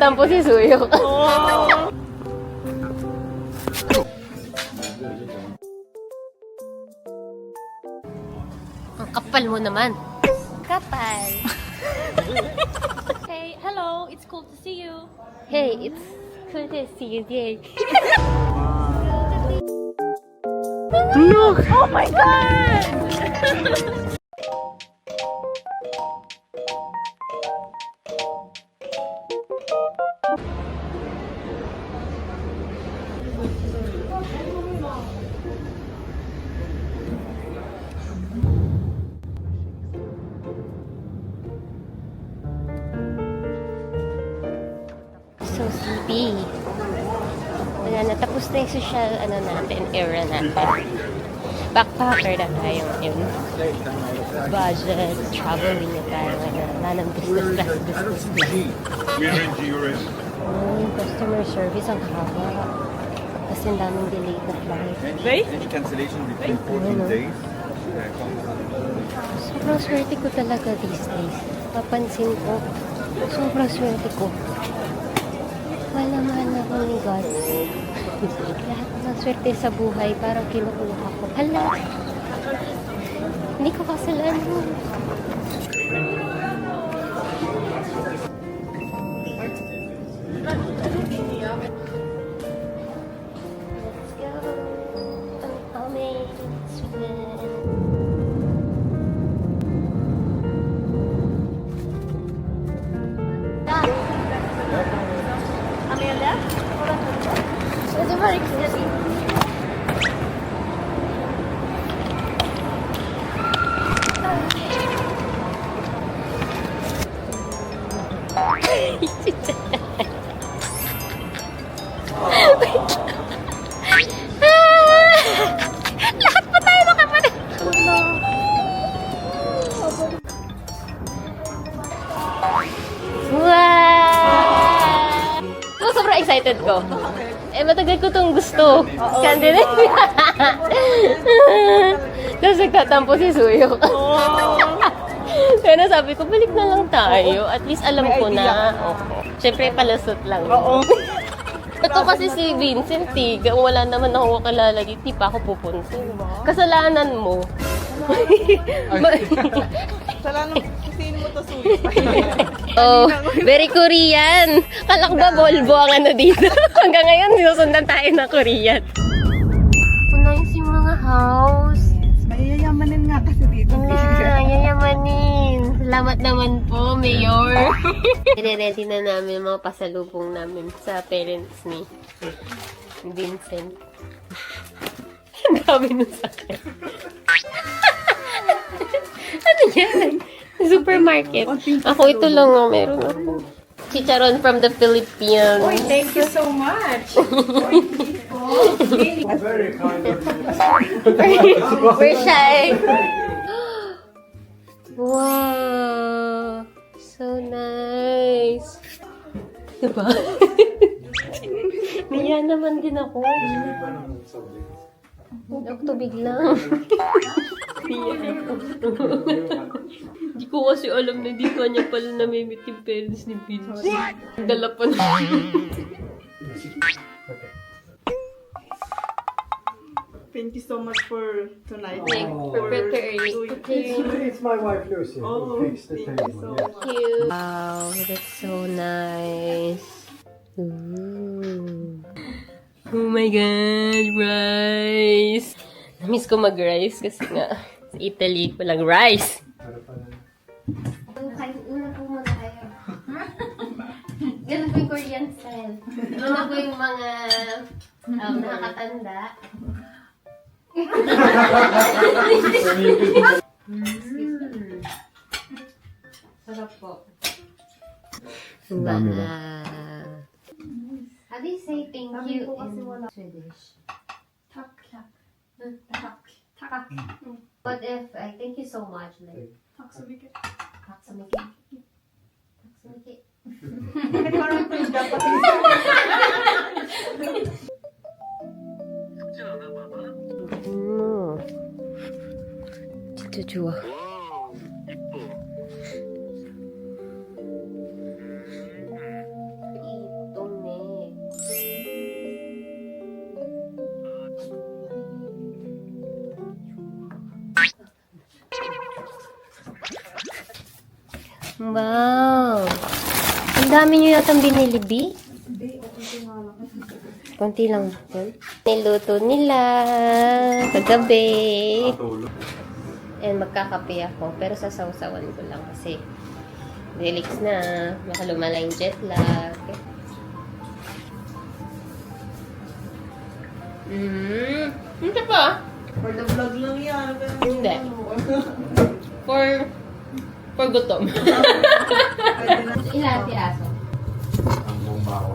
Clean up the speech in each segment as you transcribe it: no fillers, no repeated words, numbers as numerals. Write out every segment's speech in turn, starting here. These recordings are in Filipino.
nagtatampo si Suyok. Ang kapal mo naman. Kapal. Hey, hello. It's cool to see you. Hey, it's good to see you, Jay. Look! Oh my god! So sleepy. Wala na, tapos na yung social, era natin. Backpacker na tayo ngayon. Budget, traveling na tayo ngayon. Wala nang business class. Customer service ang haba. Kasi ang daming delayed na flight. Any cancellation within 14 days? Sobrang swerte ko talaga these days. Papansin ko, sobrang swerte ko. Mahal na mahal ako ni God. Lahat ng swerte sa buhay, parang kinukuha ko. Hala! Hindi ko kasalanan. Let's go! Ang amazing. Amelia? Pwede ba rin kasi? Lahat pa tayo nakapanood. Wow! So, sobrang excited ko. Matagal ko itong gusto. Scandinavia. Tapos nagtatampo si Suyok. Pero sabi ko, balik na lang tayo. At least alam ko na. Siyempre, palasot lang. Ito kasi si Vincent, kung wala naman ako kakilala dito, di pa ako pupunta. Kasalanan mo. Kasalanan kasi mo to sulit. Oh, very Korean. Kalak ba Volvo ang ano dito? Hanggang ngayon, sinusundan tayo ng Korean. Nice yung mga house. Yes, mayayamanin nga kasi dito. Yayamanin. Salamat naman po, Mayor. I-ready na namin mga pasalubong namin sa parents ni Vincent. Ang dami nung sakit. Ano yan? Supermarket. Ako ito lang ang meron ako. Chicharon from the Philippines. Oy, thank you so much. Very kind of We're shy. Wow. So nice. Diba? Niya naman din ako. Tubig lang. Hindi ko kasi alam na di kanya pala namimit yung parents ni Vince. Dala pa na. Thank you so much for tonight. For preparing. It's my wife Lucy Oh, who fixed the thank you table. so much. Wow, that's so nice. Ooh. Oh my God, rice! Namiss ko mag-rice kasi nga sa Italy walang rice. Una po muna kayo. Ganun po yung Korean style. Una po yung mga nakakatanda. Sarap po. Dami ba? How do you say thank you in Swedish? Tack. What if I thank you so much? Like, Tack så mycket. tack så mycket. Tack så mycket. 진짜 좋아. Wow! Ang dami nyo yatang binili, B? Konti lang yun. Niluto nila kagabi. And magkakape ako. Pero sasawsawan ko lang kasi relax na. Baka lumala yung jet lag. Hindi pa. For the vlog lang yan. Hindi. For gutom. Ilan piraso? Ang buong bao.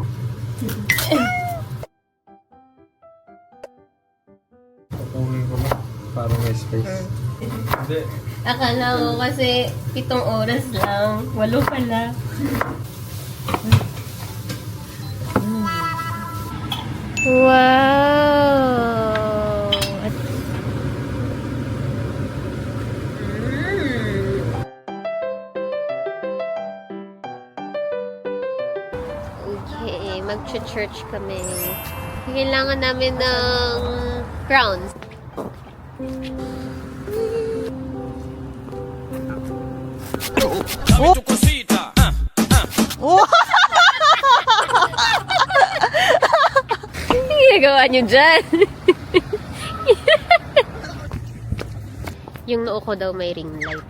Patuloy ko na. Parang may space. Hindi. Akala ko kasi 7 oras lang. 8 pala. Wow! Okay, mag-church kami. Kailangan namin ng crowns. Ginagawa niyo dyan. Yung noo ko daw may ring light.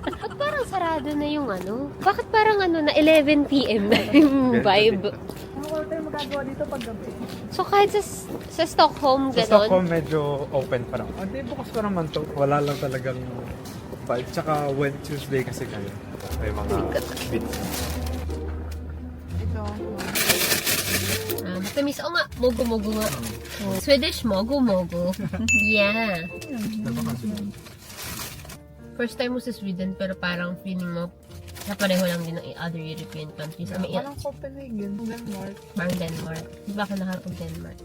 Ba't parang sarado na yung ano? Bakit parang ano na 11 PM na yung vibe? Ano tayo magagawa dito pag gabi? So kahit sa Stockholm, Sa ganon? Stockholm, medyo open pa lang. Hindi, bukas pa naman to. Wala lang talagang vibe. Tsaka Tuesday kasi kayo. May mga bits. Ito. Matamis. Oo nga, mogo-mogo nga. Swedish mogo-mogo. Yeah. First time mo sa Sweden, pero parang feeling mo na pareho lang din ng other European countries. I mean, Walang Copenhagen. Denmark. parang Denmark. Di ba ako nakapag-Denmark?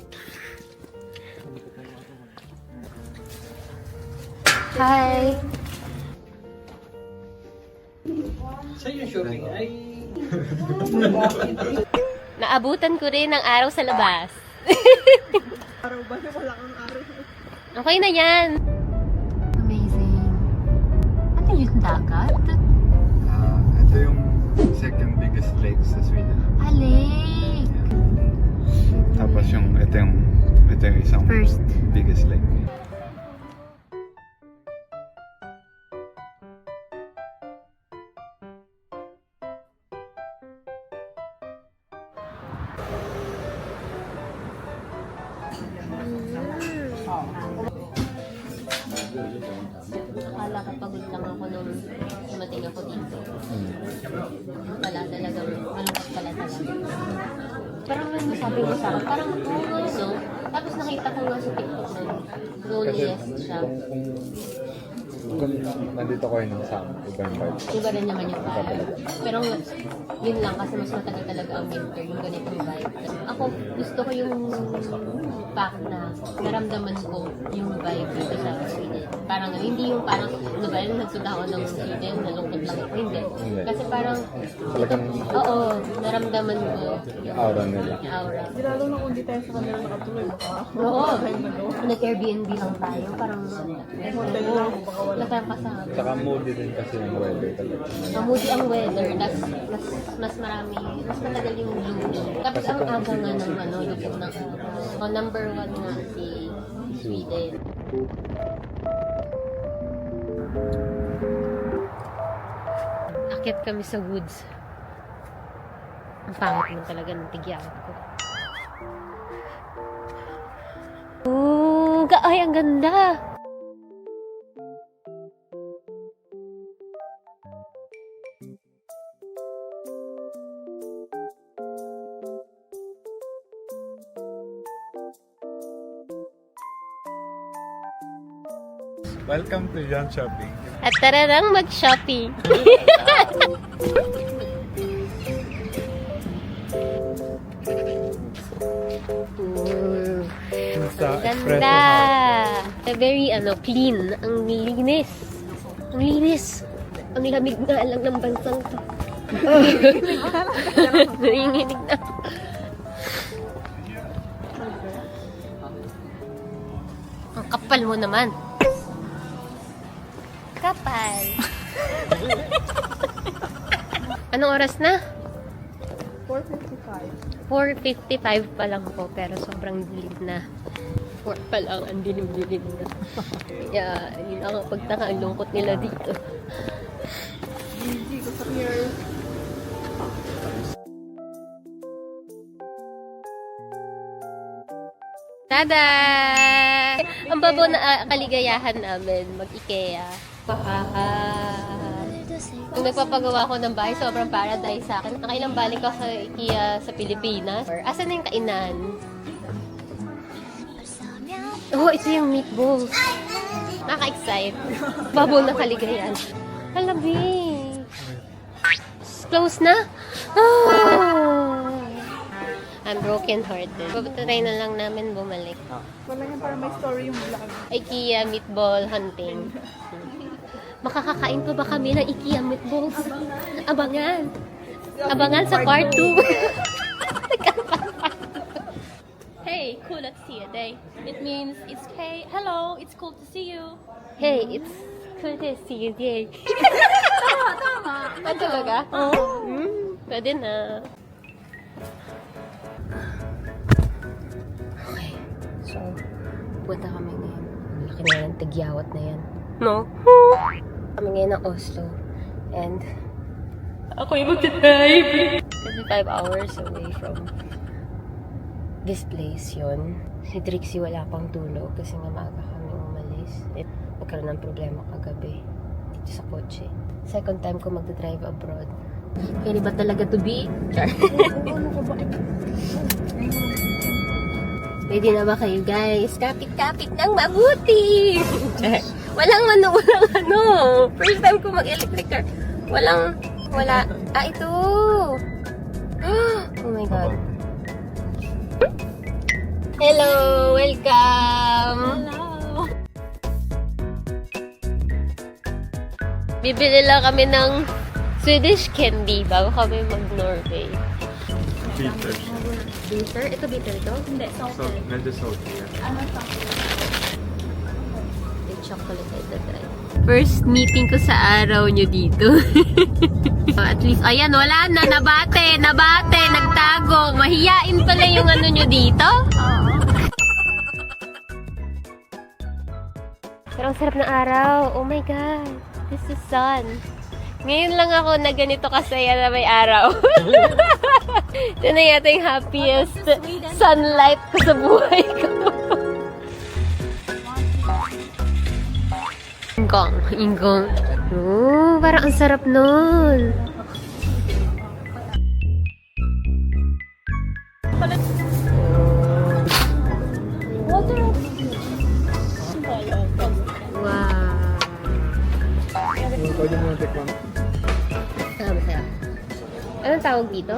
Hi! Naabutan ko rin ng araw sa labas. Araw ba? Wala kang araw. Okay na yan! Amazing. Ano yung dagat? Ito yung second biggest lake sa Sweden. Lake! Tapos ito yung isang First. biggest lake. Akala ko pagod lang ako nung dumating ako dito. Pala talagang malungkot pala talaga. Parang may masabi ko sa akin, parang oo nga no. Tapos nakita ko nga sa TikTok na loneliest siya. Kung nandito ko yun sa ibang vibe. Iba rin naman yung vibe. Pero yun lang kasi mas matagal talaga ang winter, yung ganitong vibe. Ako gusto ko yung fact na naramdaman ko yung vibe dito sa Sweden. Parang hindi yung parang, ano ba yun, nagsunta ako ng Sweden, nalungkot lang ako. Hindi. Kasi parang, Talagang oo, naramdaman ko yung aura nila. yung aura. Di lalo na kung di tayo sa kanila nakatuloy. Oo, nag-Airbnb lang tayo, parang, Hotel lang, baka wala. wala tayong kasama. Tsaka moody din kasi yung weather talaga. Mamuti ang weather, mas marami, mas matagal yung luto. Tapos ang aga nga ng luto ng araw. So, number 1 nga si Sweden. Akyat kami sa woods. Ang pangit mo talaga ng tigyawat ko. Ay, ang ganda! Welcome to John Shopping. At tara nang mag-shopping. Sa Espresso Ganda! House. Very, clean. Ang linis. Ang linis. Ang lamig nga lang ng bansang to. Nanginginig na. Ang kapal mo naman. Kapal. Anong oras na? 4:55. 4:55 pa lang po, pero sobrang dilim na. 4 pa lang, ang dilim-dilim na. Kaya, yun ang pagtaka, ang lungkot nila dito. Gigi, gusto here. Tada! Ang babo na kaligayahan namin, mag-IKEA. Kung nagpapagawa ko ng bahay, sobrang paradise sa akin. Nakailang balik ako sa IKEA sa Pilipinas. Asan na yung kainan? Oh, ito yung meatballs. Nakaka-excite. Babo na kaligayahan. Halabi. Close na? Ah! I'm broken-hearted. Try na lang namin bumalik. Wala yan para may story yung vlog. IKEA meatball hunting. Makakakain pa ba kami ng IKEA meatballs? Abangan! Abangan sa part 2. Hey, cool to see you day. It means it's hey, hello, it's cool to see you. Hey, it's cool to see you, yay. Tama. Ano talaga? Oo. Pwede na. Okay. So, punta kami ngayon. Ang laki na yan, tagyawat na yan. No? Kami ngayon ng Oslo. And, ako yung magta-drive. Kasi 5 hours away from this place yun. Si Trixie wala pang tulog kasi nga maaga kami umalis. Nagkaroon ng problema kagabi dito sa kotse. Second time ko magta-drive abroad. Pwede ba talaga to be? Char. Ready na ba kayo guys? Kapit-kapit ng mabuti! Walang ano. First time ko mag-electric car. Wala. Ah, ito! Oh my God. Hello! Welcome! Hello. Bibili lang kami ng Swedish candy bago kami mag-Norway. Bitter. Bitter? Ito bitter to? Hindi, So, salted. medyo salty yan. Ano to? Yung chocolate ay tatry. First meeting ko sa araw nyo dito. At least, ayan, wala na. Nabate, nagtago. Mahiyain pala yung ano nyo dito. Pero ang sarap ng araw. Oh my God. This is sun. Ngayon lang ako na ganito kasaya na may araw. Ito na yata yung happiest sunlight ko sa buhay ko. Ingong. Oh, parang ang sarap nun. Wow. Pwede mo natikman. Masarap. Anong tawag dito?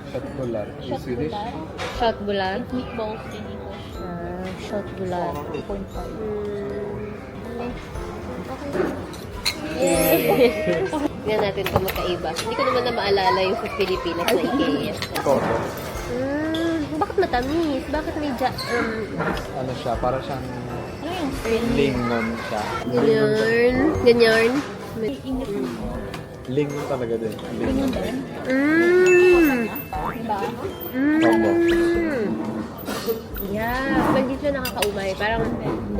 Shot bular. Yung Swedish. Shot bulan? Meatballs in English. Shot bulan. 2.5. Tingnan natin kung magkaiba. Hindi ko naman na maalala yung sa Pilipinas na IKEA. Toto. Bakit matamis? Bakit may Ano siya? Para siyang lingon siya. Ganyan. Lingon talaga din. Lingon din. Combo. Yeah. Hindi siya nakakaumay. Parang,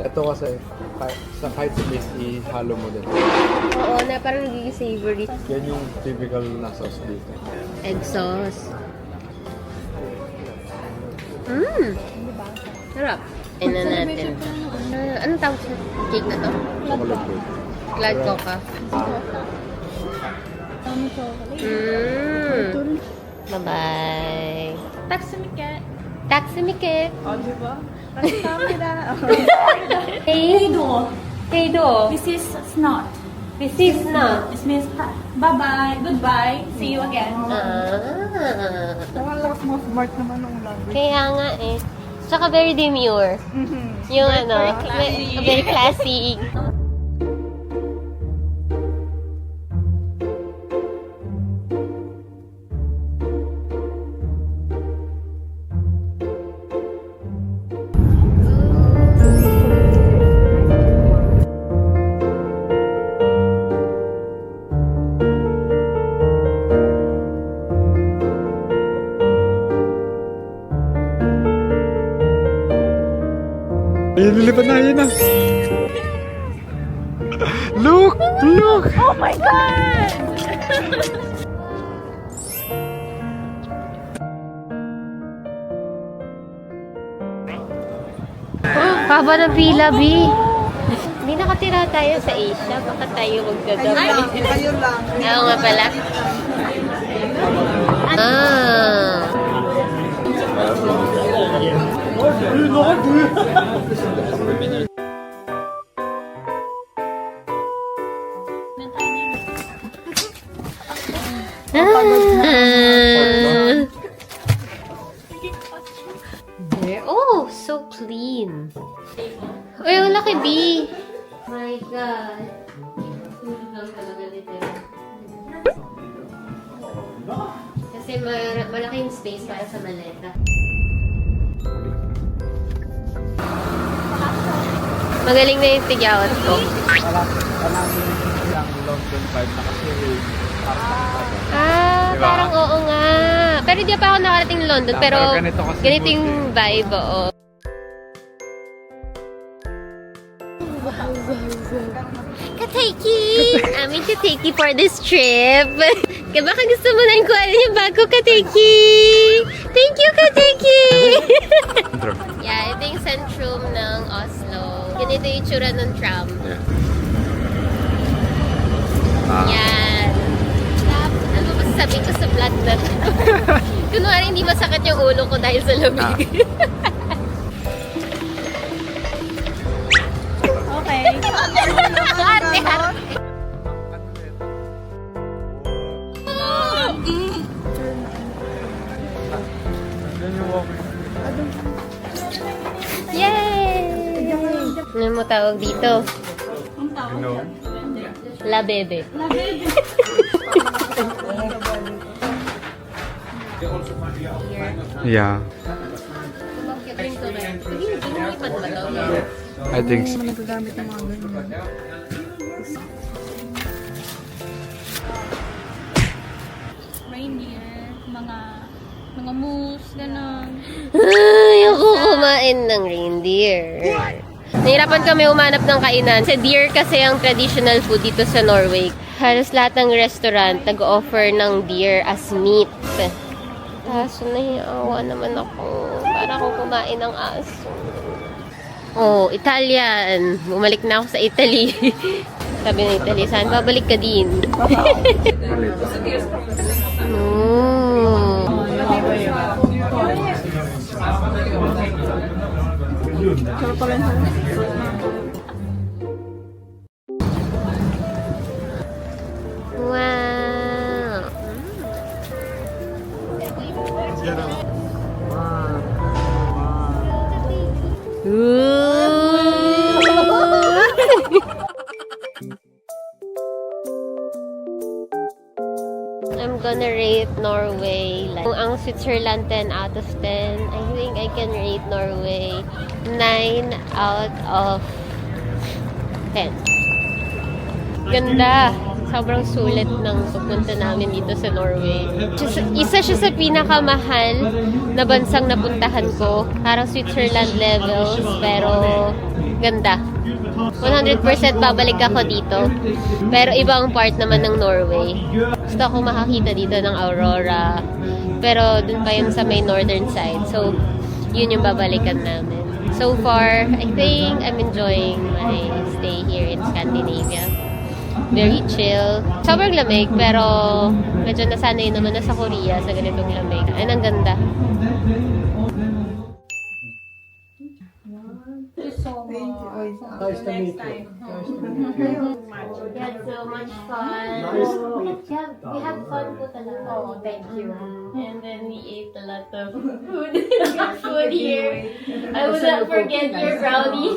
Ito kasi, kahit sa base, ihalo mo din. oo, na parang nagiging savory. Yan yung typical na sauce dito. Egg sauce. Sarap. Tingnan natin. Anong tawag sa cake na to? Chocolate cake. Glad coca. Bye-bye. Tack så mycket. Tack så mycket. O, di ba? Kamera. Hej då. Hej då. Vi ses snart. Vi ses snart. It means bye-bye, goodbye, see you again. Nakalakas mo, smart naman ang language. Kaya nga eh. Tsaka very demure. Yung ano, very classy. Lumilipad na, yun na. Look! Look! Oh my God! Haba ng pila, B. Hindi nakatira tayo sa Asia. Baka tayo magkagabi. Kayo lang. Oo nga pala. Ah. There. Oh, so clean. Uy, ang laki, B. My God. Kasi malaking space para sa maleta. Magaling na yung tigyawat ko. Wala lang London vibe na kasi Ah, Diba? parang oo nga. Pero di pa ako nakarating London. Yeah, Pero pero ganito kasi ganito yung buti. vibe, oo. Kataiki! Amin Kataiki for this trip. Kaya baka gusto mo na kuha yung bago, Kataiki! Thank you, Kataiki! Yeah, ito yung centrum ng Oslo. Ganito yung itsura ng tram. Yan. Ano ba sasabihin ko sa vlog na to? Kunwari hindi masakit yung ulo ko dahil sa lamig. Okay. Ate, ate. Yan yung walking. Yay! Ano mo tawag dito? You know? La Bebe. Yeah. I think so. Nagagamit ng mga ganyan. Reindeer, mga moose, gano'n. Ay, ako kumain ng reindeer. Nahirapan kami umanap ng kainan. Sa deer kasi ang traditional food dito sa Norway. Halos lahat ng restaurant nag-offer ng deer as meat. Kaso nahiawa naman ako. Para ako kumain ng aso. Oh, Italian. Bumalik na ako sa Italy. Sabi ng Italy, saan babalik ka din? Wow. I'm gonna rate Norway. Kung ang Switzerland 10 out of 10, I think I can rate Norway 9 out of 10. Ganda. Sobrang sulit ng pupunta namin dito sa Norway. Isa siya sa pinakamahal na bansang napuntahan ko. Parang Switzerland levels, pero ganda. 100% babalik ako dito. Pero ibang part naman ng Norway. Gusto ko makakita dito ng aurora. Pero dun pa yun sa may northern side. So, yun yung babalikan namin. So far, I think I'm enjoying my stay here in Scandinavia. Very chill. Sobrang lamig, pero medyo nasanay naman na sa Korea sa ganitong lamig. Ay, ang ganda. Nice to meet you. We had so much fun. We had fun po talaga. Oh, thank you. And then we ate a lot of food. Food here. I will not forget your brownie.